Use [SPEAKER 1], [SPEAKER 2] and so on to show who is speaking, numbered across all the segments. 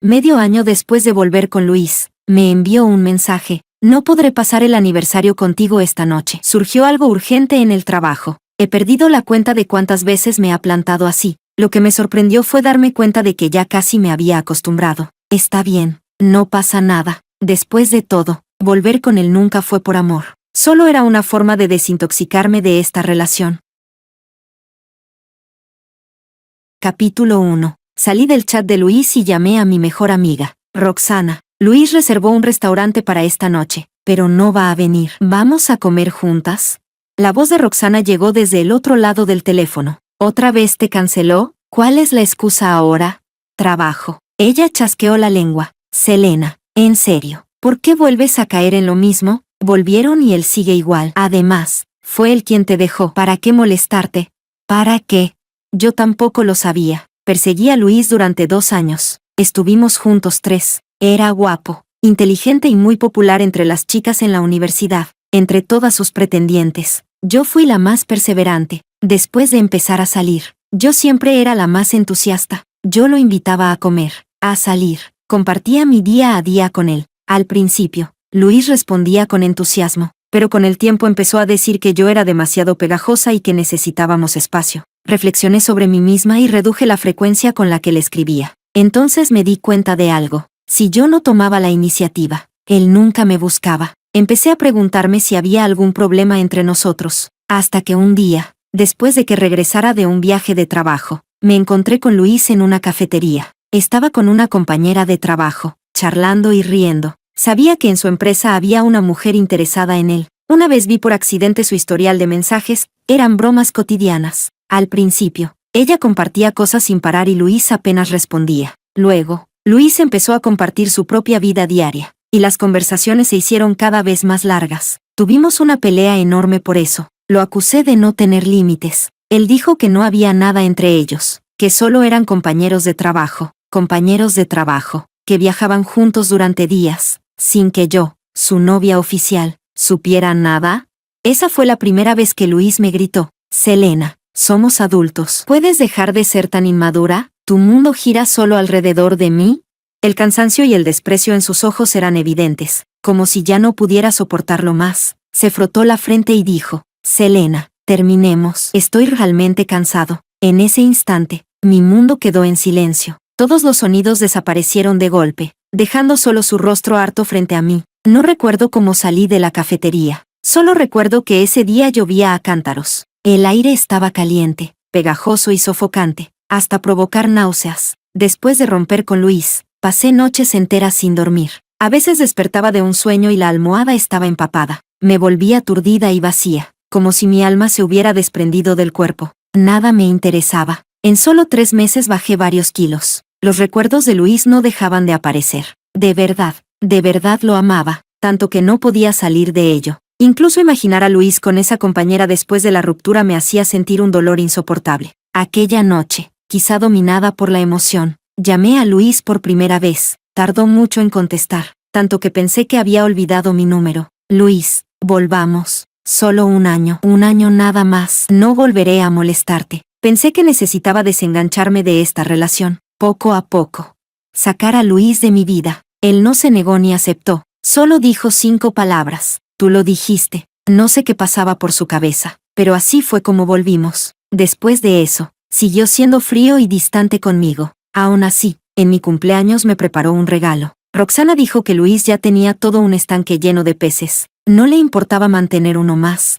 [SPEAKER 1] Medio año después de volver con Luis, me envió un mensaje. No podré pasar el aniversario contigo esta noche. Surgió algo urgente en el trabajo. He perdido la cuenta de cuántas veces me ha plantado así. Lo que me sorprendió fue darme cuenta de que ya casi me había acostumbrado. Está bien, no pasa nada. Después de todo, volver con él nunca fue por amor. Solo era una forma de desintoxicarme de esta relación. Capítulo 1. Salí del chat de Luis y llamé a mi mejor amiga, Roxana. Luis reservó un restaurante para esta noche, pero no va a venir. ¿Vamos a comer juntas? La voz de Roxana llegó desde el otro lado del teléfono. ¿Otra vez te canceló? ¿Cuál es la excusa ahora? Trabajo. Ella chasqueó la lengua. Selena, en serio, ¿por qué vuelves a caer en lo mismo? Volvieron y él sigue igual. Además, fue él quien te dejó. ¿Para qué molestarte? ¿Para qué? Yo tampoco lo sabía. Perseguí a Luis durante 2 años. Estuvimos juntos 3. Era guapo, inteligente y muy popular entre las chicas en la universidad, entre todas sus pretendientes. Yo fui la más perseverante. Después de empezar a salir, yo siempre era la más entusiasta. Yo lo invitaba a comer, a salir. Compartía mi día a día con él. Al principio, Luis respondía con entusiasmo, pero con el tiempo empezó a decir que yo era demasiado pegajosa y que necesitábamos espacio. Reflexioné sobre mí misma y reduje la frecuencia con la que le escribía. Entonces me di cuenta de algo. Si yo no tomaba la iniciativa, él nunca me buscaba. Empecé a preguntarme si había algún problema entre nosotros, hasta que un día, después de que regresara de un viaje de trabajo, me encontré con Luis en una cafetería. Estaba con una compañera de trabajo, charlando y riendo. Sabía que en su empresa había una mujer interesada en él. Una vez vi por accidente su historial de mensajes, eran bromas cotidianas. Al principio, ella compartía cosas sin parar y Luis apenas respondía. Luego, Luis empezó a compartir su propia vida diaria, y las conversaciones se hicieron cada vez más largas. Tuvimos una pelea enorme por eso. Lo acusé de no tener límites. Él dijo que no había nada entre ellos, que solo eran compañeros de trabajo, que viajaban juntos durante días, sin que yo, su novia oficial, supiera nada. Esa fue la primera vez que Luis me gritó: Selena, somos adultos. ¿Puedes dejar de ser tan inmadura? ¿Tu mundo gira solo alrededor de mí? El cansancio y el desprecio en sus ojos eran evidentes, como si ya no pudiera soportarlo más. Se frotó la frente y dijo: Selena, terminemos. Estoy realmente cansado. En ese instante, mi mundo quedó en silencio. Todos los sonidos desaparecieron de golpe, dejando solo su rostro harto frente a mí. No recuerdo cómo salí de la cafetería. Solo recuerdo que ese día llovía a cántaros. El aire estaba caliente, pegajoso y sofocante, hasta provocar náuseas. Después de romper con Luis, pasé noches enteras sin dormir. A veces despertaba de un sueño y la almohada estaba empapada. Me volví aturdida y vacía, como si mi alma se hubiera desprendido del cuerpo. Nada me interesaba. En solo 3 meses bajé varios kilos. Los recuerdos de Luis no dejaban de aparecer. De verdad lo amaba, tanto que no podía salir de ello. Incluso imaginar a Luis con esa compañera después de la ruptura me hacía sentir un dolor insoportable. Aquella noche, quizá dominada por la emoción, llamé a Luis por primera vez. Tardó mucho en contestar, tanto que pensé que había olvidado mi número. Luis, volvamos. Solo un año nada más. No volveré a molestarte. Pensé que necesitaba desengancharme de esta relación, poco a poco. Sacar a Luis de mi vida. Él no se negó ni aceptó. Solo dijo 5 palabras. Tú lo dijiste. No sé qué pasaba por su cabeza, pero así fue como volvimos. Después de eso, siguió siendo frío y distante conmigo. Aún así, en mi cumpleaños me preparó un regalo. Roxana dijo que Luis ya tenía todo un estanque lleno de peces. No le importaba mantener uno más.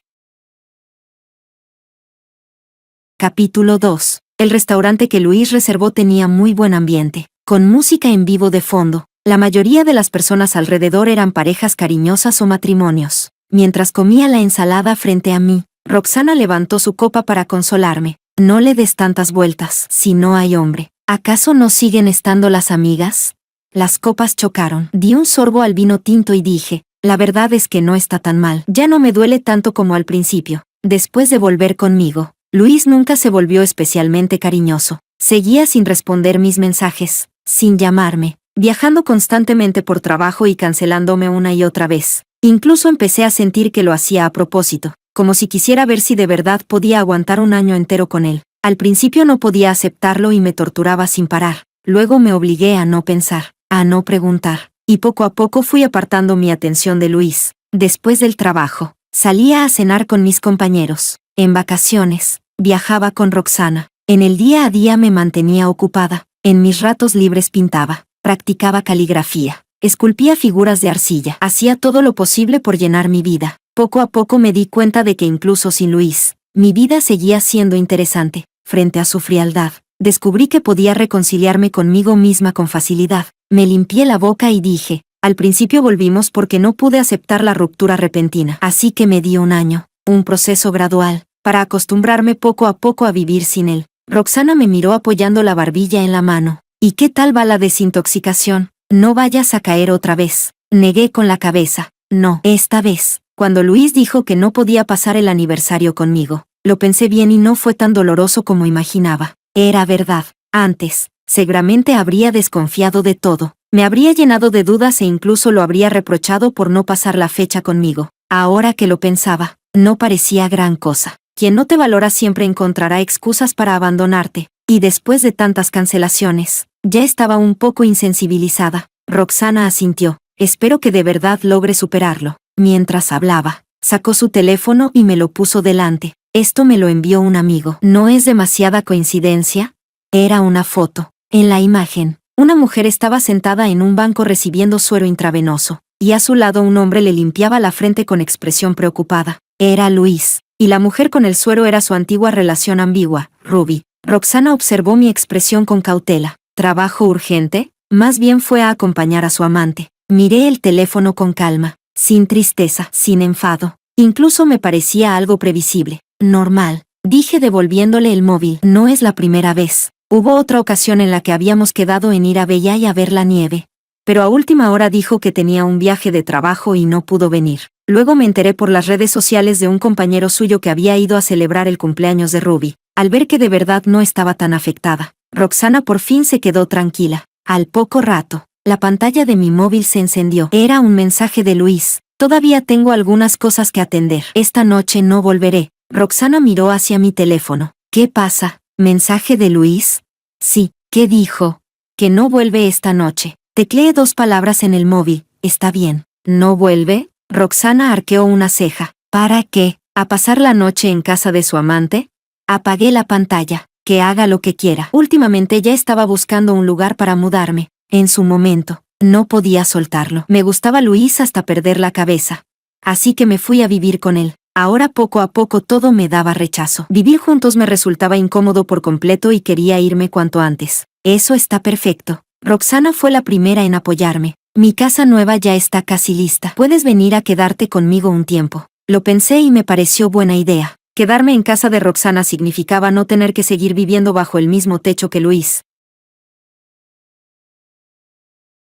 [SPEAKER 1] Capítulo 2. El restaurante que Luis reservó tenía muy buen ambiente, con música en vivo de fondo. La mayoría de las personas alrededor eran parejas cariñosas o matrimonios. Mientras comía la ensalada frente a mí, Roxana levantó su copa para consolarme. No le des tantas vueltas, si no hay hombre. ¿Acaso no siguen estando las amigas? Las copas chocaron. Di un sorbo al vino tinto y dije: la verdad es que no está tan mal. Ya no me duele tanto como al principio. Después de volver conmigo, Luis nunca se volvió especialmente cariñoso. Seguía sin responder mis mensajes, sin llamarme, viajando constantemente por trabajo y cancelándome una y otra vez. Incluso empecé a sentir que lo hacía a propósito, como si quisiera ver si de verdad podía aguantar un año entero con él. Al principio no podía aceptarlo y me torturaba sin parar. Luego me obligué a no pensar, a no preguntar, y poco a poco fui apartando mi atención de Luis. Después del trabajo, salía a cenar con mis compañeros. En vacaciones, viajaba con Roxana. En el día a día me mantenía ocupada. En mis ratos libres pintaba, practicaba caligrafía, esculpía figuras de arcilla. Hacía todo lo posible por llenar mi vida. Poco a poco me di cuenta de que incluso sin Luis, mi vida seguía siendo interesante. Frente a su frialdad, descubrí que podía reconciliarme conmigo misma con facilidad. Me limpié la boca y dije, al principio volvimos porque no pude aceptar la ruptura repentina. Así que me di un año, un proceso gradual, para acostumbrarme poco a poco a vivir sin él. Roxana me miró apoyando la barbilla en la mano. ¿Y qué tal va la desintoxicación? No vayas a caer otra vez. Negué con la cabeza. No, esta vez. Cuando Luis dijo que no podía pasar el aniversario conmigo, lo pensé bien y no fue tan doloroso como imaginaba. Era verdad. Antes, seguramente habría desconfiado de todo. Me habría llenado de dudas e incluso lo habría reprochado por no pasar la fecha conmigo. Ahora que lo pensaba, no parecía gran cosa. Quien no te valora siempre encontrará excusas para abandonarte. Y después de tantas cancelaciones, ya estaba un poco insensibilizada. Roxana asintió. Espero que de verdad logre superarlo. Mientras hablaba, sacó su teléfono y me lo puso delante. Esto me lo envió un amigo. ¿No es demasiada coincidencia? Era una foto. En la imagen, una mujer estaba sentada en un banco recibiendo suero intravenoso, y a su lado un hombre le limpiaba la frente con expresión preocupada. Era Luis, y la mujer con el suero era su antigua relación ambigua, Ruby. Roxana observó mi expresión con cautela. ¿Trabajo urgente? Más bien fue a acompañar a su amante. Miré el teléfono con calma, sin tristeza, sin enfado. Incluso me parecía algo previsible. Normal, dije devolviéndole el móvil. No es la primera vez. Hubo otra ocasión en la que habíamos quedado en ir a Bella y a ver la nieve. Pero a última hora dijo que tenía un viaje de trabajo y no pudo venir. Luego me enteré por las redes sociales de un compañero suyo que había ido a celebrar el cumpleaños de Ruby. Al ver que de verdad no estaba tan afectada, Roxana por fin se quedó tranquila. Al poco rato, la pantalla de mi móvil se encendió. Era un mensaje de Luis. Todavía tengo algunas cosas que atender. Esta noche no volveré. Roxana miró hacia mi teléfono. ¿Qué pasa? ¿Mensaje de Luis? Sí. ¿Qué dijo? Que no vuelve esta noche. Tecleé 2 palabras en el móvil. ¿Está bien? ¿No vuelve? Roxana arqueó una ceja. ¿Para qué? ¿A pasar la noche en casa de su amante? Apagué la pantalla. Que haga lo que quiera. Últimamente ya estaba buscando un lugar para mudarme. En su momento, no podía soltarlo. Me gustaba Luis hasta perder la cabeza. Así que me fui a vivir con él. Ahora poco a poco todo me daba rechazo. Vivir juntos me resultaba incómodo por completo y quería irme cuanto antes. Eso está perfecto. Roxana fue la primera en apoyarme. Mi casa nueva ya está casi lista. Puedes venir a quedarte conmigo un tiempo. Lo pensé y me pareció buena idea. Quedarme en casa de Roxana significaba no tener que seguir viviendo bajo el mismo techo que Luis.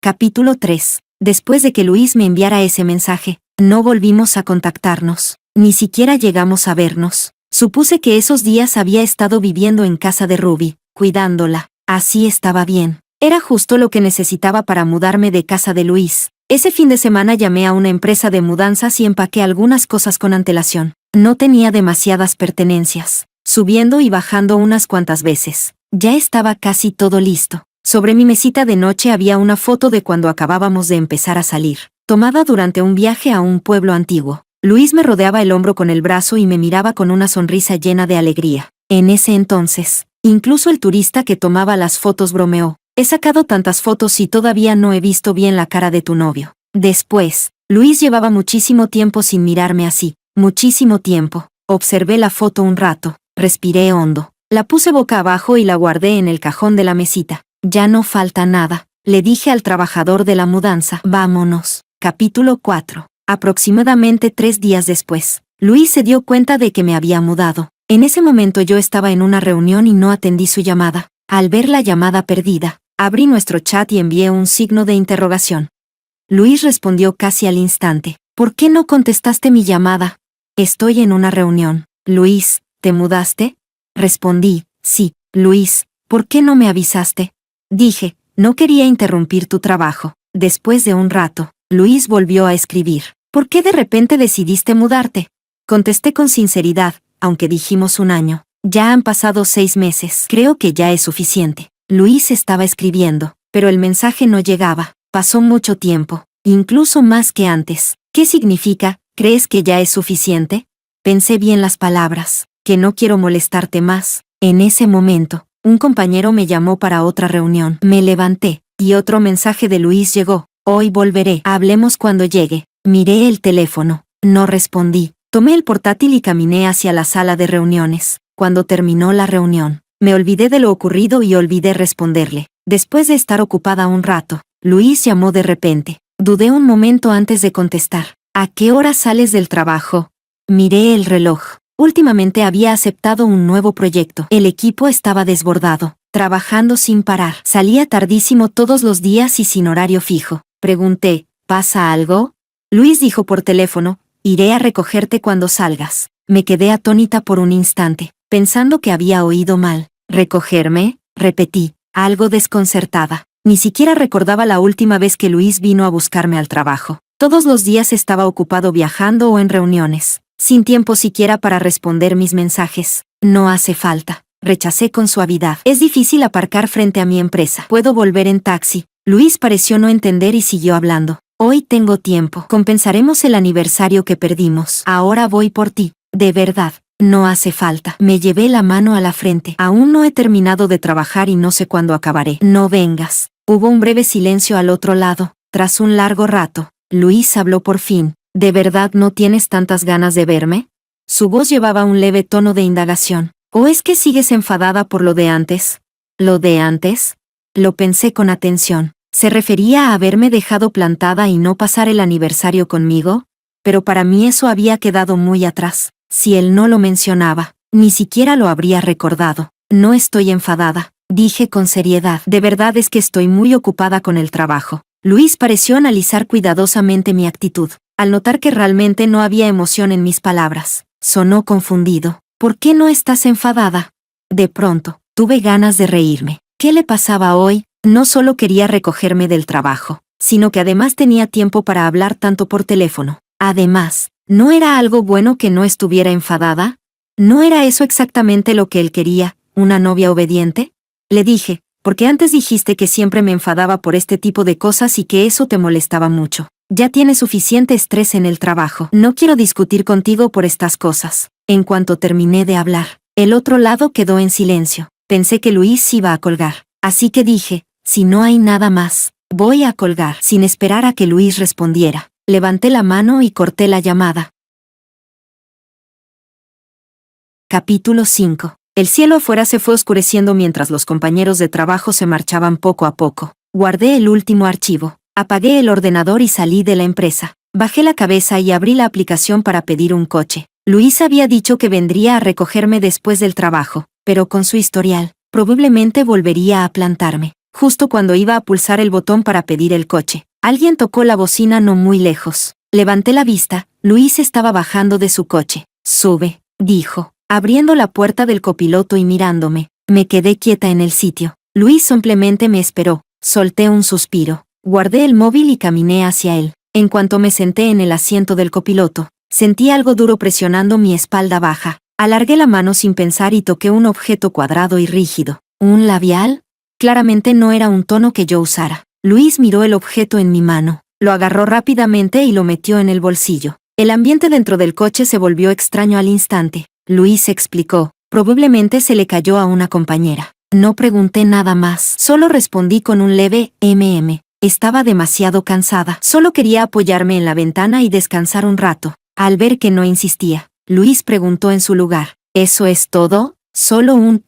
[SPEAKER 1] Capítulo 3. Después de que Luis me enviara ese mensaje, no volvimos a contactarnos. Ni siquiera llegamos a vernos. Supuse que esos días había estado viviendo en casa de Ruby, cuidándola. Así estaba bien. Era justo lo que necesitaba para mudarme de casa de Luis. Ese fin de semana llamé a una empresa de mudanzas y empaqué algunas cosas con antelación. No tenía demasiadas pertenencias. Subiendo y bajando unas cuantas veces. Ya estaba casi todo listo. Sobre mi mesita de noche había una foto de cuando acabábamos de empezar a salir, tomada durante un viaje a un pueblo antiguo. Luis me rodeaba el hombro con el brazo y me miraba con una sonrisa llena de alegría. En ese entonces, incluso el turista que tomaba las fotos bromeó. He sacado tantas fotos y todavía no he visto bien la cara de tu novio. Después, Luis llevaba muchísimo tiempo sin mirarme así. Muchísimo tiempo. Observé la foto un rato, respiré hondo. La puse boca abajo y la guardé en el cajón de la mesita. Ya no falta nada, le dije al trabajador de la mudanza. Vámonos. Capítulo 4. Aproximadamente 3 días después, Luis se dio cuenta de que me había mudado. En ese momento yo estaba en una reunión y no atendí su llamada. Al ver la llamada perdida, abrí nuestro chat y envié un signo de interrogación. Luis respondió casi al instante. ¿Por qué no contestaste mi llamada? Estoy en una reunión. Luis, ¿te mudaste? Respondí, sí. Luis, ¿por qué no me avisaste? Dije, no quería interrumpir tu trabajo. Después de un rato, Luis volvió a escribir. ¿Por qué de repente decidiste mudarte? Contesté con sinceridad, aunque dijimos un año. Ya han pasado 6 meses. Creo que ya es suficiente. Luis estaba escribiendo, pero el mensaje no llegaba. Pasó mucho tiempo, incluso más que antes. ¿Qué significa? ¿Crees que ya es suficiente? Pensé bien las palabras, que no quiero molestarte más. En ese momento, un compañero me llamó para otra reunión. Me levanté, y otro mensaje de Luis llegó. Hoy volveré. Hablemos cuando llegue. Miré el teléfono. No respondí. Tomé el portátil y caminé hacia la sala de reuniones. Cuando terminó la reunión, me olvidé de lo ocurrido y olvidé responderle. Después de estar ocupada un rato, Luis llamó de repente. Dudé un momento antes de contestar. ¿A qué hora sales del trabajo? Miré el reloj. Últimamente había aceptado un nuevo proyecto. El equipo estaba desbordado, trabajando sin parar. Salía tardísimo todos los días y sin horario fijo. Pregunté, ¿pasa algo? Luis dijo por teléfono, iré a recogerte cuando salgas. Me quedé atónita por un instante, pensando que había oído mal. ¿Recogerme? Repetí, algo desconcertada. Ni siquiera recordaba la última vez que Luis vino a buscarme al trabajo. Todos los días estaba ocupado viajando o en reuniones, sin tiempo siquiera para responder mis mensajes. No hace falta. Rechacé con suavidad. Es difícil aparcar frente a mi empresa. Puedo volver en taxi. Luis pareció no entender y siguió hablando. Hoy tengo tiempo. Compensaremos el aniversario que perdimos. Ahora voy por ti. De verdad, no hace falta. Me llevé la mano a la frente. Aún no he terminado de trabajar y no sé cuándo acabaré. No vengas. Hubo un breve silencio al otro lado. Tras un largo rato, Luis habló por fin. ¿De verdad no tienes tantas ganas de verme? Su voz llevaba un leve tono de indagación. ¿O es que sigues enfadada por lo de antes? ¿Lo de antes? Lo pensé con atención. ¿Se refería a haberme dejado plantada y no pasar el aniversario conmigo? Pero para mí eso había quedado muy atrás. Si él no lo mencionaba, ni siquiera lo habría recordado. No estoy enfadada, dije con seriedad. De verdad es que estoy muy ocupada con el trabajo. Luis pareció analizar cuidadosamente mi actitud. Al notar que realmente no había emoción en mis palabras, sonó confundido. ¿Por qué no estás enfadada? De pronto, tuve ganas de reírme. ¿Qué le pasaba hoy? No solo quería recogerme del trabajo, sino que además tenía tiempo para hablar tanto por teléfono. Además, ¿no era algo bueno que no estuviera enfadada? ¿No era eso exactamente lo que él quería, una novia obediente? Le dije, porque antes dijiste que siempre me enfadaba por este tipo de cosas y que eso te molestaba mucho. Ya tienes suficiente estrés en el trabajo. No quiero discutir contigo por estas cosas. En cuanto terminé de hablar, el otro lado quedó en silencio. Pensé que Luis iba a colgar. Así que dije, si no hay nada más, voy a colgar. Sin esperar a que Luis respondiera, levanté la mano y corté la llamada. Capítulo 5. El cielo afuera se fue oscureciendo mientras los compañeros de trabajo se marchaban poco a poco. Guardé el último archivo, apagué el ordenador y salí de la empresa. Bajé la cabeza y abrí la aplicación para pedir un coche. Luis había dicho que vendría a recogerme después del trabajo, pero con su historial, probablemente volvería a plantarme. Justo cuando iba a pulsar el botón para pedir el coche, alguien tocó la bocina no muy lejos. Levanté la vista, Luis estaba bajando de su coche. Sube, dijo, abriendo la puerta del copiloto y mirándome. Me quedé quieta en el sitio. Luis simplemente me esperó. Solté un suspiro. Guardé el móvil y caminé hacia él. En cuanto me senté en el asiento del copiloto, sentí algo duro presionando mi espalda baja. Alargué la mano sin pensar y toqué un objeto cuadrado y rígido. ¿Un labial? Claramente no era un tono que yo usara. Luis miró el objeto en mi mano, lo agarró rápidamente y lo metió en el bolsillo. El ambiente dentro del coche se volvió extraño al instante. Luis explicó, probablemente se le cayó a una compañera. No pregunté nada más, solo respondí con un leve Estaba demasiado cansada. Solo quería apoyarme en la ventana y descansar un rato. Al ver que no insistía, Luis preguntó en su lugar, ¿eso es todo? ¿Solo un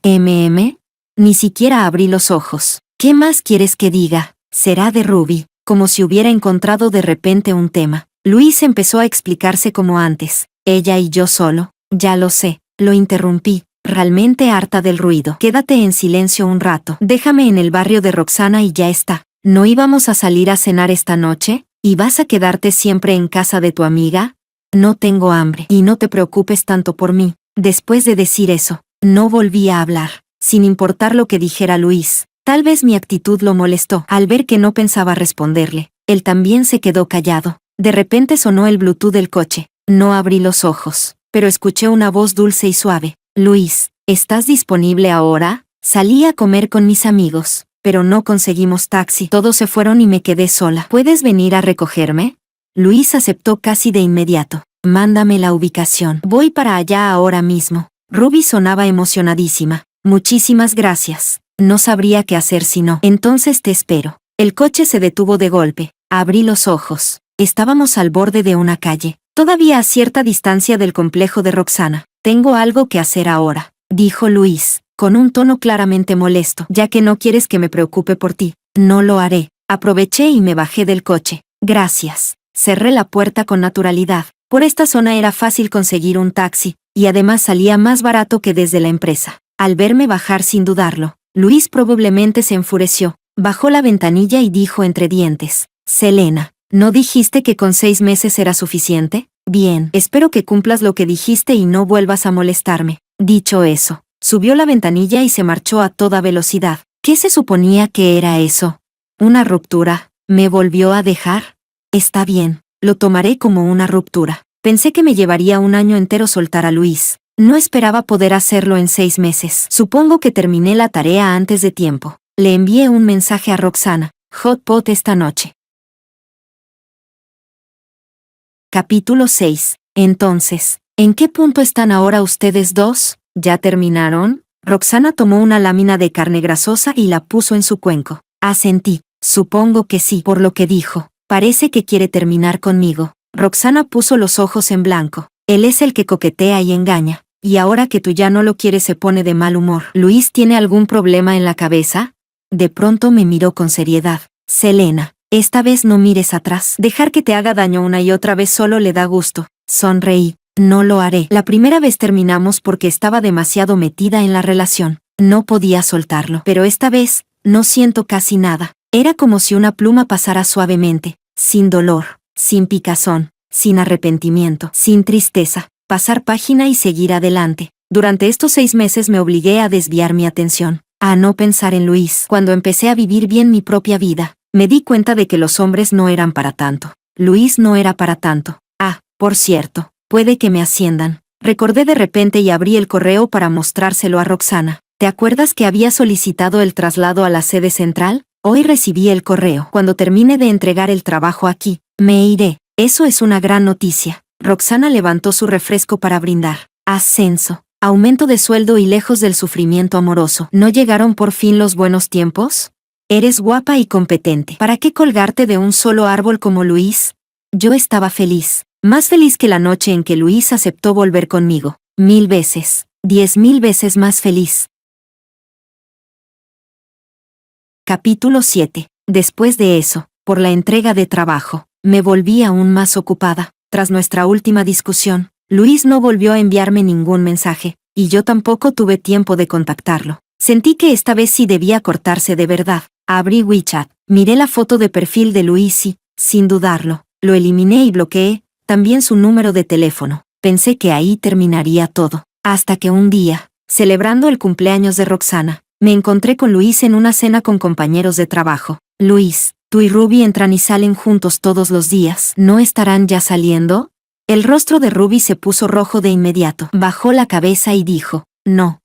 [SPEAKER 1] Ni siquiera abrí los ojos. ¿Qué más quieres que diga? Será de Ruby, como si hubiera encontrado de repente un tema. Luis empezó a explicarse como antes. Ella y yo solo. Ya lo sé, lo interrumpí, realmente harta del ruido. Quédate en silencio un rato. Déjame en el barrio de Roxana y ya está. ¿No íbamos a salir a cenar esta noche? ¿Y vas a quedarte siempre en casa de tu amiga? No tengo hambre. Y no te preocupes tanto por mí. Después de decir eso, no volví a hablar, sin importar lo que dijera Luis. Tal vez mi actitud lo molestó. Al ver que no pensaba responderle, él también se quedó callado. De repente sonó el Bluetooth del coche. No abrí los ojos, pero escuché una voz dulce y suave. Luis, ¿estás disponible ahora? Salí a comer con mis amigos, pero no conseguimos taxi. Todos se fueron y me quedé sola. ¿Puedes venir a recogerme? Luis aceptó casi de inmediato. Mándame la ubicación. Voy para allá ahora mismo. Ruby sonaba emocionadísima. Muchísimas gracias. No sabría qué hacer si no. Entonces te espero. El coche se detuvo de golpe. Abrí los ojos. Estábamos al borde de una calle, todavía a cierta distancia del complejo de Roxana. Tengo algo que hacer ahora, dijo Luis, con un tono claramente molesto. Ya que no quieres que me preocupe por ti, no lo haré. Aproveché y me bajé del coche. Gracias. Cerré la puerta con naturalidad. Por esta zona era fácil conseguir un taxi, y además salía más barato que desde la empresa. Al verme bajar sin dudarlo, Luis probablemente se enfureció. Bajó la ventanilla y dijo entre dientes: Selena, ¿no dijiste que con 6 meses era suficiente? Bien, espero que cumplas lo que dijiste y no vuelvas a molestarme. Dicho eso, subió la ventanilla y se marchó a toda velocidad. ¿Qué se suponía que era eso? ¿Una ruptura? ¿Me volvió a dejar? Está bien, lo tomaré como una ruptura. Pensé que me llevaría un año entero soltar a Luis. No esperaba poder hacerlo en 6 meses. Supongo que terminé la tarea antes de tiempo. Le envié un mensaje a Roxana. Hot pot esta noche. Capítulo 6. Entonces, ¿en qué punto están ahora ustedes dos? ¿Ya terminaron? Roxana tomó una lámina de carne grasosa y la puso en su cuenco. Asentí. Supongo que sí, por lo que dijo. Parece que quiere terminar conmigo. Roxana puso los ojos en blanco. Él es el que coquetea y engaña. Y ahora que tú ya no lo quieres se pone de mal humor. ¿Luis tiene algún problema en la cabeza? De pronto me miró con seriedad. Selena, esta vez no mires atrás. Dejar que te haga daño una y otra vez solo le da gusto. Sonreí. No lo haré. La primera vez terminamos porque estaba demasiado metida en la relación. No podía soltarlo. Pero esta vez, no siento casi nada. Era como si una pluma pasara suavemente, sin dolor, sin picazón, sin arrepentimiento, sin tristeza. Pasar página y seguir adelante. Durante estos 6 meses me obligué a desviar mi atención, a no pensar en Luis. Cuando empecé a vivir bien mi propia vida, me di cuenta de que los hombres no eran para tanto. Luis no era para tanto. Ah, por cierto, puede que me asciendan. Recordé de repente y abrí el correo para mostrárselo a Roxana. ¿Te acuerdas que había solicitado el traslado a la sede central? Hoy recibí el correo. Cuando termine de entregar el trabajo aquí, me iré. Eso es una gran noticia. Roxana levantó su refresco para brindar. Ascenso, aumento de sueldo y lejos del sufrimiento amoroso. ¿No llegaron por fin los buenos tiempos? Eres guapa y competente. ¿Para qué colgarte de un solo árbol como Luis? Yo estaba feliz. Más feliz que la noche en que Luis aceptó volver conmigo. 1000 veces. 10.000 veces más feliz. Capítulo 7. Después de eso, por la entrega de trabajo, me volví aún más ocupada. Tras nuestra última discusión, Luis no volvió a enviarme ningún mensaje, y yo tampoco tuve tiempo de contactarlo. Sentí que esta vez sí debía cortarse de verdad. Abrí WeChat, miré la foto de perfil de Luis y, sin dudarlo, lo eliminé y bloqueé, también su número de teléfono. Pensé que ahí terminaría todo. Hasta que un día, celebrando el cumpleaños de Roxana, me encontré con Luis en una cena con compañeros de trabajo. Luis, tú y Ruby entran y salen juntos todos los días. ¿No estarán ya saliendo? El rostro de Ruby se puso rojo de inmediato. Bajó la cabeza y dijo: No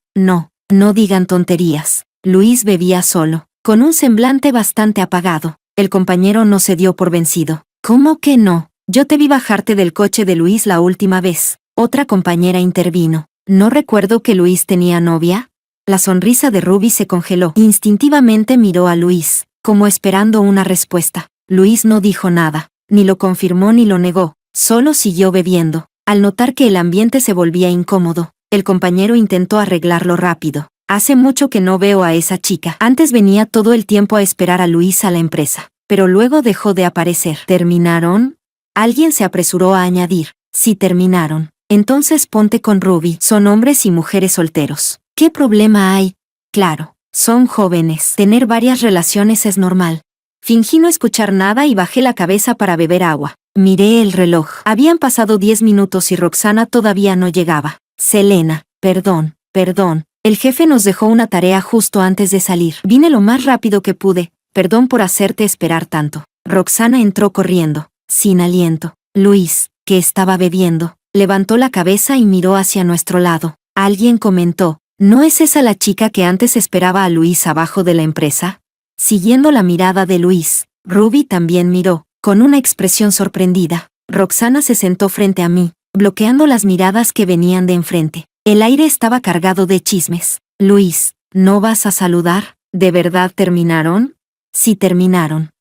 [SPEAKER 1] digan tonterías. Luis bebía solo, con un semblante bastante apagado. El compañero no se dio por vencido. ¿Cómo que no? Yo te vi bajarte del coche de Luis la última vez. Otra compañera intervino. ¿No recuerdo que Luis tenía novia? La sonrisa de Ruby se congeló. Instintivamente miró a Luis, como esperando una respuesta. Luis no dijo nada, ni lo confirmó ni lo negó, solo siguió bebiendo. Al notar que el ambiente se volvía incómodo, el compañero intentó arreglarlo rápido. Hace mucho que no veo a esa chica. Antes venía todo el tiempo a esperar a Luis a la empresa, pero luego dejó de aparecer. ¿Terminaron? Alguien se apresuró a añadir. Sí, terminaron. Entonces ponte con Ruby. Son hombres y mujeres solteros. ¿Qué problema hay? Claro, son jóvenes. Tener varias relaciones es normal. Fingí no escuchar nada y bajé la cabeza para beber agua. Miré el reloj. Habían pasado 10 minutos y Roxana todavía no llegaba. Selena, perdón. El jefe nos dejó una tarea justo antes de salir. Vine lo más rápido que pude. Perdón por hacerte esperar tanto. Roxana entró corriendo, sin aliento. Luis, que estaba bebiendo, levantó la cabeza y miró hacia nuestro lado. Alguien comentó: ¿No es esa la chica que antes esperaba a Luis abajo de la empresa? Siguiendo la mirada de Luis, Ruby también miró, con una expresión sorprendida. Roxana se sentó frente a mí, bloqueando las miradas que venían de enfrente. El aire estaba cargado de chismes. Luis, ¿no vas a saludar? ¿De verdad terminaron? Sí terminaron.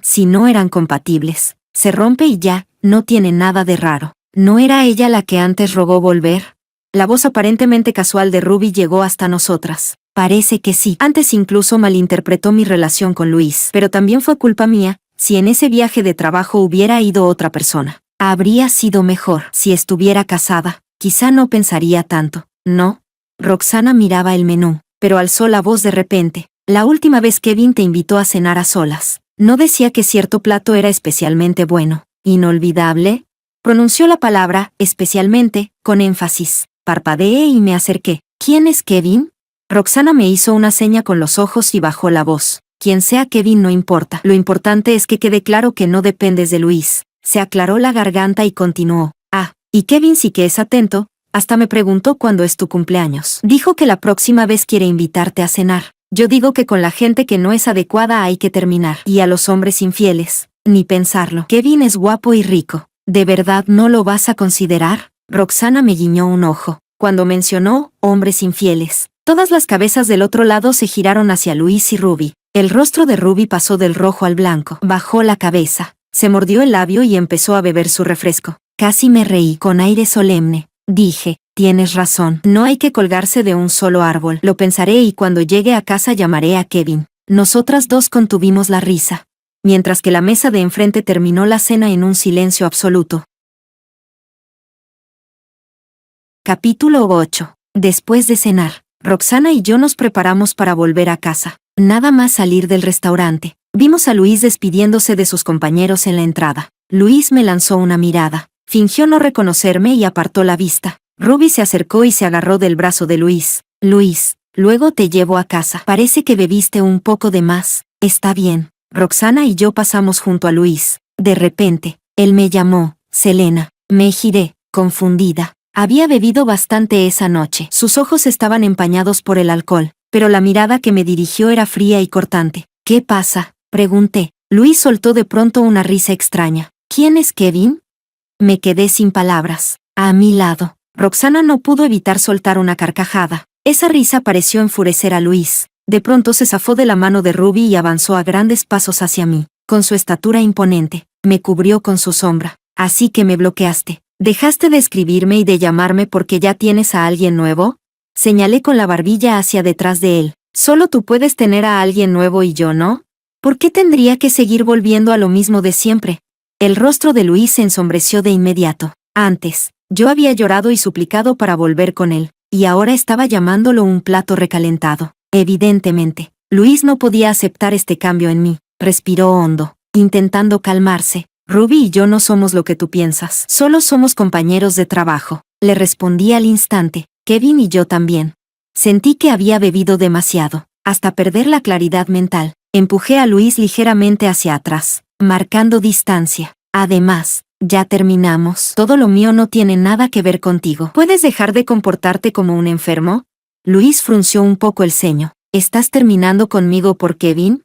[SPEAKER 1] Si no eran compatibles. Se rompe y ya, no tiene nada de raro. ¿No era ella la que antes rogó volver? La voz aparentemente casual de Ruby llegó hasta nosotras. Parece que sí. Antes incluso malinterpretó mi relación con Luis. Pero también fue culpa mía. Si en ese viaje de trabajo hubiera ido otra persona, habría sido mejor. Si estuviera casada, quizá no pensaría tanto, ¿no? Roxana miraba el menú, pero alzó la voz de repente. La última vez Kevin te invitó a cenar a solas, ¿no decía que cierto plato era especialmente bueno, inolvidable? Pronunció la palabra, especialmente, con énfasis. Parpadeé y me acerqué. ¿Quién es Kevin? Roxana me hizo una seña con los ojos y bajó la voz. Quien sea Kevin no importa. Lo importante es que quede claro que no dependes de Luis. Se aclaró la garganta y continuó. Ah, y Kevin sí que es atento. Hasta me preguntó cuándo es tu cumpleaños. Dijo que la próxima vez quiere invitarte a cenar. Yo digo que con la gente que no es adecuada hay que terminar. Y a los hombres infieles, ni pensarlo. Kevin es guapo y rico. ¿De verdad no lo vas a considerar? Roxana me guiñó un ojo. Cuando mencionó hombres infieles, todas las cabezas del otro lado se giraron hacia Luis y Ruby. El rostro de Ruby pasó del rojo al blanco. Bajó la cabeza, se mordió el labio y empezó a beber su refresco. Casi me reí con aire solemne. Dije, tienes razón, no hay que colgarse de un solo árbol. Lo pensaré y cuando llegue a casa llamaré a Kevin. Nosotras dos contuvimos la risa, mientras que la mesa de enfrente terminó la cena en un silencio absoluto. Capítulo 8. Después de cenar, Roxana y yo nos preparamos para volver a casa. Nada más salir del restaurante, vimos a Luis despidiéndose de sus compañeros en la entrada. Luis me lanzó una mirada, fingió no reconocerme y apartó la vista. Ruby se acercó y se agarró del brazo de Luis. Luis, luego te llevo a casa. Parece que bebiste un poco de más. Está bien. Roxana y yo pasamos junto a Luis. De repente, él me llamó, Selena. Me giré, confundida. Había bebido bastante esa noche. Sus ojos estaban empañados por el alcohol, pero la mirada que me dirigió era fría y cortante. ¿Qué pasa?, pregunté. Luis soltó de pronto una risa extraña. ¿Quién es Kevin? Me quedé sin palabras. A mi lado. Roxana no pudo evitar soltar una carcajada. Esa risa pareció enfurecer a Luis. De pronto se zafó de la mano de Ruby y avanzó a grandes pasos hacia mí. Con su estatura imponente, me cubrió con su sombra. Así que me bloqueaste. ¿Dejaste de escribirme y de llamarme porque ya tienes a alguien nuevo? Señalé con la barbilla hacia detrás de él. Solo tú puedes tener a alguien nuevo y yo no. ¿Por qué tendría que seguir volviendo a lo mismo de siempre? El rostro de Luis se ensombreció de inmediato. Antes, yo había llorado y suplicado para volver con él, y ahora estaba llamándolo un plato recalentado. Evidentemente, Luis no podía aceptar este cambio en mí. Respiró hondo, intentando calmarse. Ruby y yo no somos lo que tú piensas. Solo somos compañeros de trabajo. Le respondí al instante. Kevin y yo también. Sentí que había bebido demasiado, hasta perder la claridad mental. Empujé a Luis ligeramente hacia atrás, marcando distancia. Además, ya terminamos. Todo lo mío no tiene nada que ver contigo. ¿Puedes dejar de comportarte como un enfermo? Luis frunció un poco el ceño. ¿Estás terminando conmigo por Kevin?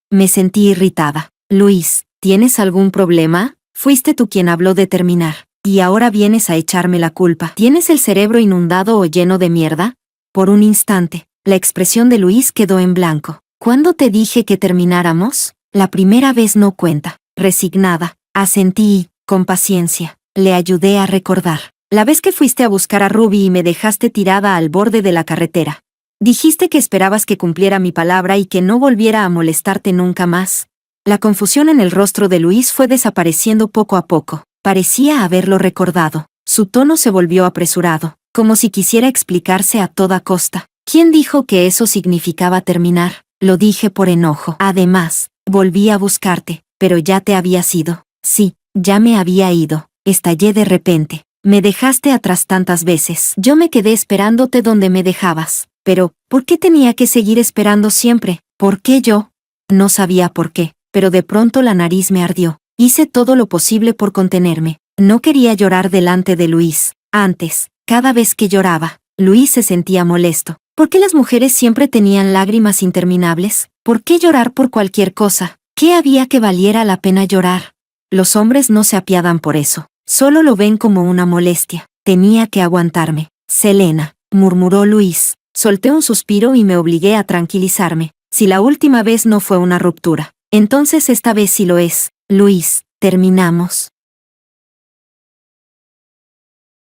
[SPEAKER 1] Me sentí irritada. Luis, ¿tienes algún problema? Fuiste tú quien habló de terminar, y ahora vienes a echarme la culpa. ¿Tienes el cerebro inundado o lleno de mierda? Por un instante, la expresión de Luis quedó en blanco. ¿Cuándo te dije que termináramos? La primera vez no cuenta. Resignada, asentí y, con paciencia, le ayudé a recordar. La vez que fuiste a buscar a Ruby y me dejaste tirada al borde de la carretera. Dijiste que esperabas que cumpliera mi palabra y que no volviera a molestarte nunca más. La confusión en el rostro de Luis fue desapareciendo poco a poco. Parecía haberlo recordado. Su tono se volvió apresurado, como si quisiera explicarse a toda costa. ¿Quién dijo que eso significaba terminar? Lo dije por enojo. Además, volví a buscarte, pero ya te habías ido. Sí, ya me había ido. Estallé de repente. Me dejaste atrás tantas veces. Yo me quedé esperándote donde me dejabas. Pero, ¿por qué tenía que seguir esperando siempre? ¿Por qué yo? No sabía por qué, pero de pronto la nariz me ardió. Hice todo lo posible por contenerme. No quería llorar delante de Luis. Antes, cada vez que lloraba, Luis se sentía molesto. ¿Por qué las mujeres siempre tenían lágrimas interminables? ¿Por qué llorar por cualquier cosa? ¿Qué había que valiera la pena llorar? Los hombres no se apiadan por eso. Solo lo ven como una molestia. Tenía que aguantarme. Selena, murmuró Luis. Solté un suspiro y me obligué a tranquilizarme. Si la última vez no fue una ruptura, entonces esta vez sí lo es. Luis, terminamos.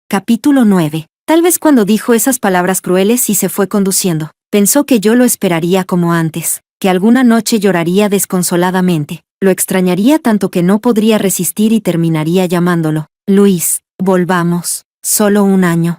[SPEAKER 1] Capítulo 9. Tal vez cuando dijo esas palabras crueles y se fue conduciendo, pensó que yo lo esperaría como antes, que alguna noche lloraría desconsoladamente, lo extrañaría tanto que no podría resistir y terminaría llamándolo. Luis, volvamos. Solo un año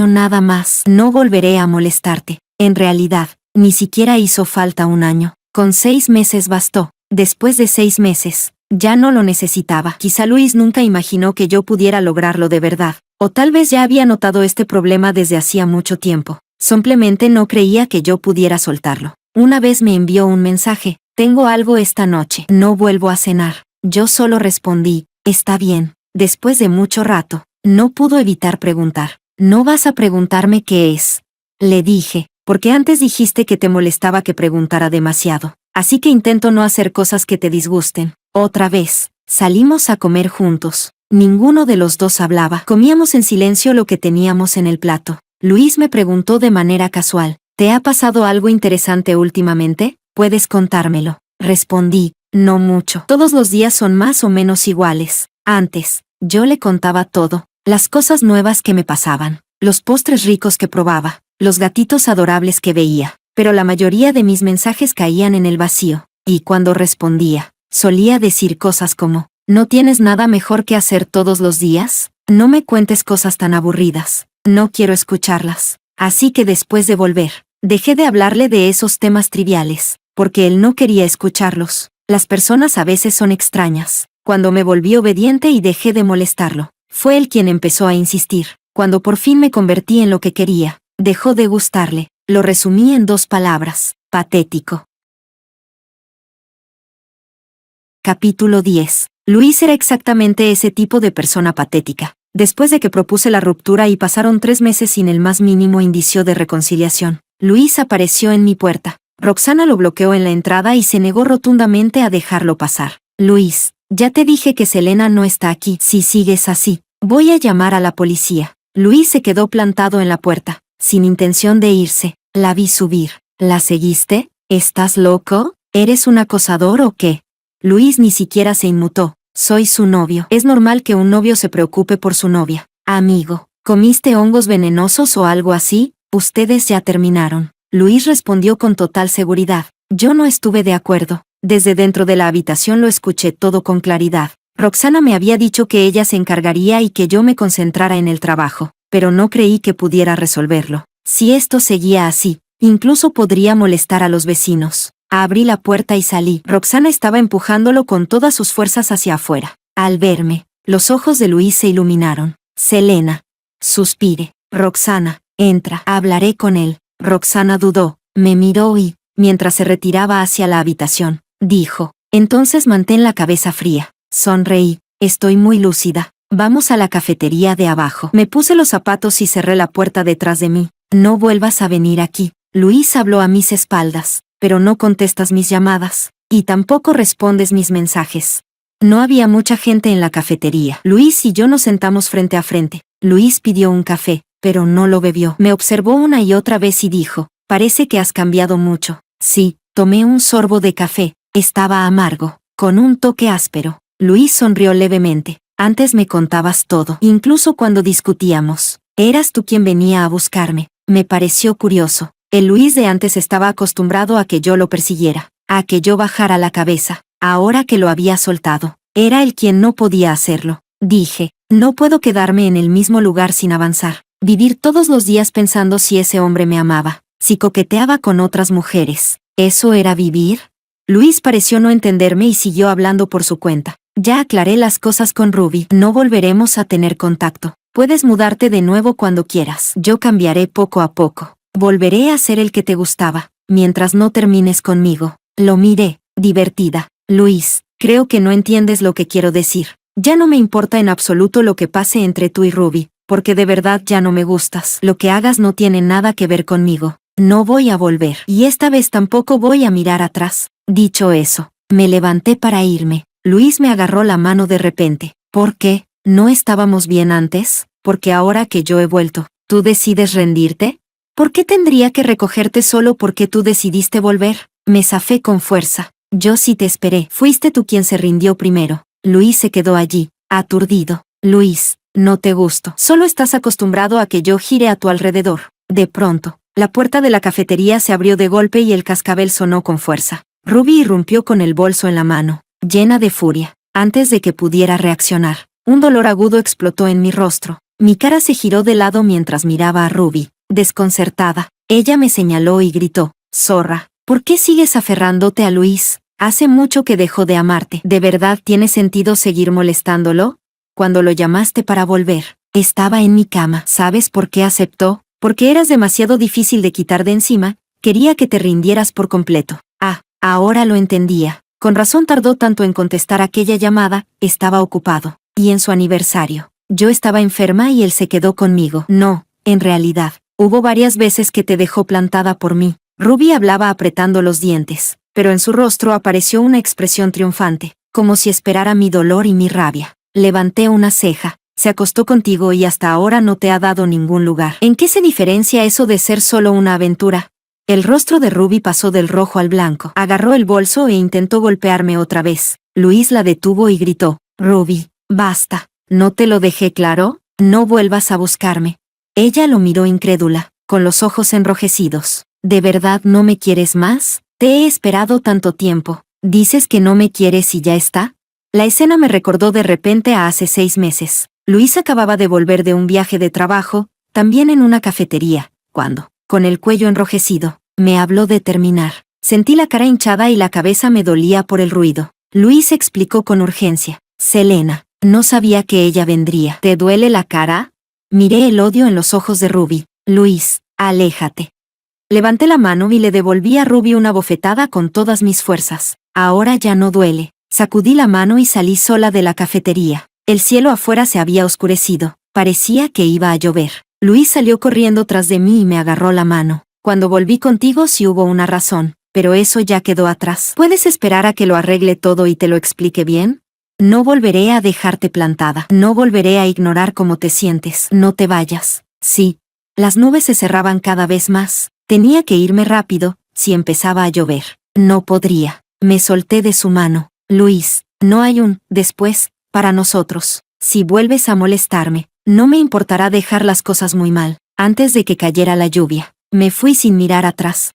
[SPEAKER 1] nada más. No volveré a molestarte. En realidad, ni siquiera hizo falta un año. Con 6 meses bastó. Después de 6 meses, ya no lo necesitaba. Quizá Luis nunca imaginó que yo pudiera lograrlo de verdad. O tal vez ya había notado este problema desde hacía mucho tiempo. Simplemente no creía que yo pudiera soltarlo. Una vez me envió un mensaje: tengo algo esta noche, no vuelvo a cenar. Yo solo respondí: está bien. Después de mucho rato, no pudo evitar preguntar: ¿no vas a preguntarme qué es? Le dije: porque antes dijiste que te molestaba que preguntara demasiado. Así que intento no hacer cosas que te disgusten. Otra vez, salimos a comer juntos. Ninguno de los dos hablaba. Comíamos en silencio lo que teníamos en el plato. Luis me preguntó de manera casual: ¿te ha pasado algo interesante últimamente? ¿Puedes contármelo? Respondí: no mucho. Todos los días son más o menos iguales. Antes, yo le contaba todo. Las cosas nuevas que me pasaban, los postres ricos que probaba, los gatitos adorables que veía. Pero la mayoría de mis mensajes caían en el vacío. Y cuando respondía, solía decir cosas como: ¿no tienes nada mejor que hacer todos los días? No me cuentes cosas tan aburridas. No quiero escucharlas. Así que después de volver, dejé de hablarle de esos temas triviales, porque él no quería escucharlos. Las personas a veces son extrañas. Cuando me volví obediente y dejé de molestarlo, fue él quien empezó a insistir. Cuando por fin me convertí en lo que quería, dejó de gustarle. Lo resumí en 2 palabras: patético. Capítulo 10. Luis era exactamente ese tipo de persona patética. Después de que propuse la ruptura y pasaron 3 meses sin el más mínimo indicio de reconciliación, Luis apareció en mi puerta. Roxana lo bloqueó en la entrada y se negó rotundamente a dejarlo pasar. Luis, ya te dije que Selena no está aquí. Si sigues así, voy a llamar a la policía. Luis se quedó plantado en la puerta, sin intención de irse. La vi subir. ¿La seguiste? ¿Estás loco? ¿Eres un acosador o qué? Luis ni siquiera se inmutó. Soy su novio. Es normal que un novio se preocupe por su novia. Amigo, ¿comiste hongos venenosos o algo así? Ustedes ya terminaron. Luis respondió con total seguridad. Yo no estuve de acuerdo. Desde dentro de la habitación lo escuché todo con claridad. Roxana me había dicho que ella se encargaría y que yo me concentrara en el trabajo, pero no creí que pudiera resolverlo. Si esto seguía así, incluso podría molestar a los vecinos. Abrí la puerta y salí. Roxana estaba empujándolo con todas sus fuerzas hacia afuera. Al verme, los ojos de Luis se iluminaron. Selena. Suspiré. Roxana, entra. Hablaré con él. Roxana dudó, me miró y, mientras se retiraba hacia la habitación, dijo: entonces mantén la cabeza fría. Sonreí. Estoy muy lúcida. Vamos a la cafetería de abajo. Me puse los zapatos y cerré la puerta detrás de mí. No vuelvas a venir aquí. Luis habló a mis espaldas, pero no contestas mis llamadas, y tampoco respondes mis mensajes. No había mucha gente en la cafetería. Luis y yo nos sentamos frente a frente. Luis pidió un café, pero no lo bebió. Me observó una y otra vez y dijo: parece que has cambiado mucho. Sí, tomé un sorbo de café. Estaba amargo, con un toque áspero. Luis sonrió levemente. Antes me contabas todo, incluso cuando discutíamos. Eras tú quien venía a buscarme. Me pareció curioso. El Luis de antes estaba acostumbrado a que yo lo persiguiera, a que yo bajara la cabeza. Ahora que lo había soltado, era él quien no podía hacerlo. Dije: no puedo quedarme en el mismo lugar sin avanzar. Vivir todos los días pensando si ese hombre me amaba, si coqueteaba con otras mujeres. ¿Eso era vivir? Luis pareció no entenderme y siguió hablando por su cuenta. Ya aclaré las cosas con Ruby. No volveremos a tener contacto. Puedes mudarte de nuevo cuando quieras. Yo cambiaré poco a poco. Volveré a ser el que te gustaba, mientras no termines conmigo. Lo miré, divertida. Luis, creo que no entiendes lo que quiero decir. Ya no me importa en absoluto lo que pase entre tú y Ruby. porque de verdad ya no me gustas. Lo que hagas no tiene nada que ver conmigo. No voy a volver. Y esta vez tampoco voy a mirar atrás. Dicho eso, me levanté para irme. Luis me agarró la mano de repente. ¿Por qué? ¿No estábamos bien antes? Porque ahora que yo he vuelto, ¿tú decides rendirte? ¿Por qué tendría que recogerte solo porque tú decidiste volver? Me zafé con fuerza. Yo sí te esperé. Fuiste tú quien se rindió primero. Luis se quedó allí, aturdido. Luis, no te gusto. Solo estás acostumbrado a que yo gire a tu alrededor. De pronto, la puerta de la cafetería se abrió de golpe y el cascabel sonó con fuerza. Ruby irrumpió con el bolso en la mano, llena de furia. Antes de que pudiera reaccionar, un dolor agudo explotó en mi rostro. Mi cara se giró de lado mientras miraba a Ruby, desconcertada. Ella me señaló y gritó, «Zorra, ¿por qué sigues aferrándote a Luis? Hace mucho que dejó de amarte. ¿De verdad tiene sentido seguir molestándolo? Cuando lo llamaste para volver, estaba en mi cama. ¿Sabes por qué aceptó? Porque eras demasiado difícil de quitar de encima, quería que te rindieras por completo». Ah, ahora lo entendía. Con razón tardó tanto en contestar aquella llamada, estaba ocupado. Y en su aniversario, yo estaba enferma y él se quedó conmigo. No, en realidad, hubo varias veces que te dejó plantada por mí. Ruby hablaba apretando los dientes, pero en su rostro apareció una expresión triunfante, como si esperara mi dolor y mi rabia. Levanté una ceja. Se acostó contigo y hasta ahora no te ha dado ningún lugar. ¿En qué se diferencia eso de ser solo una aventura? El rostro de Ruby pasó del rojo al blanco. Agarró el bolso e intentó golpearme otra vez. Luis la detuvo y gritó, «Ruby, basta. ¿No te lo dejé claro? No vuelvas a buscarme». Ella lo miró incrédula, con los ojos enrojecidos. ¿De verdad no me quieres más? Te he esperado tanto tiempo. ¿Dices que no me quieres y ya está? La escena me recordó de repente a hace 6 meses. Luis acababa de volver de un viaje de trabajo, también en una cafetería, cuando, con el cuello enrojecido, me habló de terminar. Sentí la cara hinchada y la cabeza me dolía por el ruido. Luis explicó con urgencia, «Selena, no sabía que ella vendría. ¿Te duele la cara?» Miré el odio en los ojos de Ruby. «Luis, aléjate». Levanté la mano y le devolví a Ruby una bofetada con todas mis fuerzas. «Ahora ya no duele». Sacudí la mano y salí sola de la cafetería. El cielo afuera se había oscurecido. Parecía que iba a llover. Luis salió corriendo tras de mí y me agarró la mano. «Cuando volví contigo sí hubo una razón, pero eso ya quedó atrás. ¿Puedes esperar a que lo arregle todo y te lo explique bien? No volveré a dejarte plantada. No volveré a ignorar cómo te sientes. No te vayas». Sí. Las nubes se cerraban cada vez más. Tenía que irme rápido, si empezaba a llover. No podría. Me solté de su mano. «Luis, no hay un después para nosotros. Si vuelves a molestarme, no me importará dejar las cosas muy mal». Antes de que cayera la lluvia, me fui sin mirar atrás.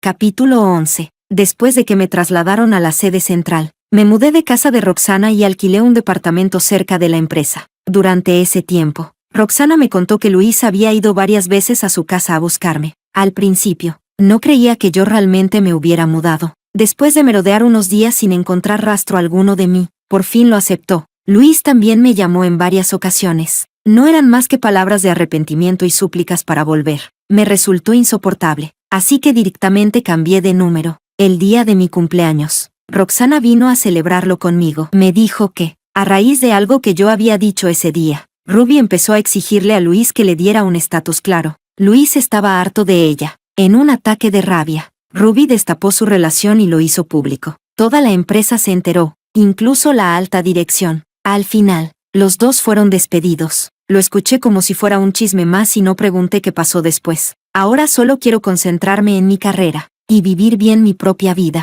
[SPEAKER 1] Capítulo 11. Después de que me trasladaron a la sede central, me mudé de casa de Roxana y alquilé un departamento cerca de la empresa. Durante ese tiempo, Roxana me contó que Luis había ido varias veces a su casa a buscarme. Al principio, no creía que yo realmente me hubiera mudado. Después de merodear unos días sin encontrar rastro alguno de mí, por fin lo aceptó. Luis también me llamó en varias ocasiones. No eran más que palabras de arrepentimiento y súplicas para volver. Me resultó insoportable, así que directamente cambié de número. El día de mi cumpleaños, Roxana vino a celebrarlo conmigo. Me dijo que, a raíz de algo que yo había dicho ese día, Ruby empezó a exigirle a Luis que le diera un estatus claro. Luis estaba harto de ella. En un ataque de rabia, Ruby destapó su relación y lo hizo público. Toda la empresa se enteró, incluso la alta dirección. Al final, los dos fueron despedidos. Lo escuché como si fuera un chisme más y no pregunté qué pasó después. Ahora solo quiero concentrarme en mi carrera y vivir bien mi propia vida.